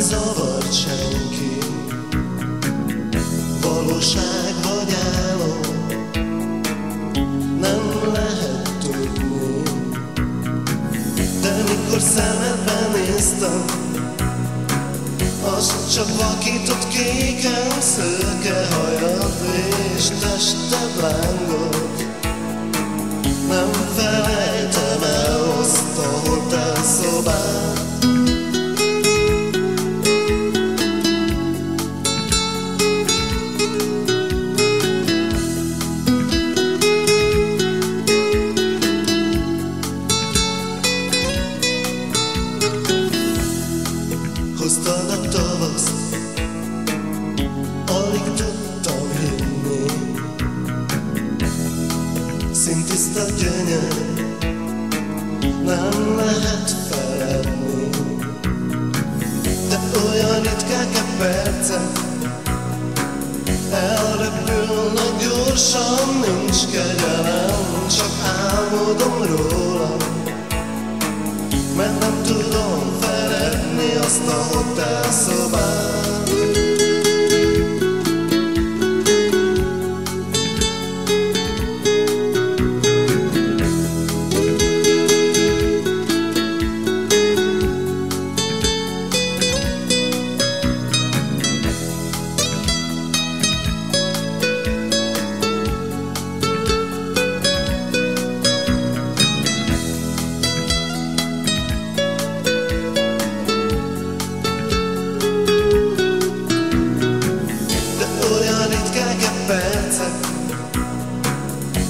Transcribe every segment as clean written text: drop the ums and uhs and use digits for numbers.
zavart senki, valóság vagy álom, nem lehet tudni. De mikor szemedbe néztem, az csak vakított kéken szőke hajad és tested lángolt. Nem felejtem el azt a hotelszobát. Hoztad a tavaszt, alig tudtam hinni. Szintiszta gyönyör, nem lehet feledni. De olyan ritkák a percek, elrepülnek gyorsan, nincs kegyelem, csak álmodom róla. Mert nem tudom feledni azt a hotelszobát.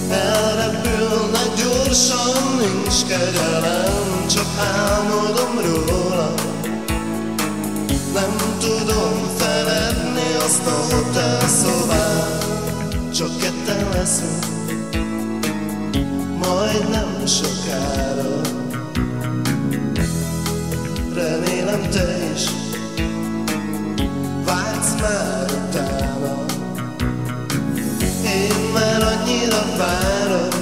Elrepülnek gyorsan, nincs kegyelem, csak álmodom róla. Nem tudom feledni azt a hotelszobát. Csak ketten leszünk, majd nem sokára. Remélem te is vágysz már utána. Én már annyira várok,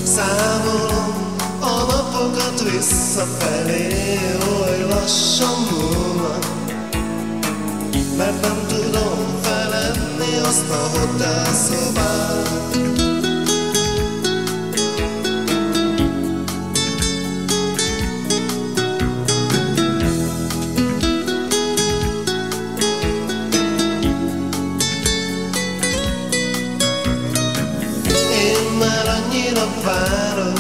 számolom a napokat visszafelé, oly lassan múlnak. Mert nem tudom feledni azt a hotelszobát. Annyira várok,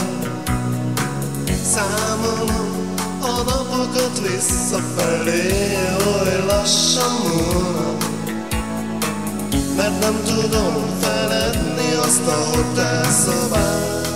számolom a napokat visszafelé, oly lassan múlnak. Mert nem tudom feledni azt a hotelszobát.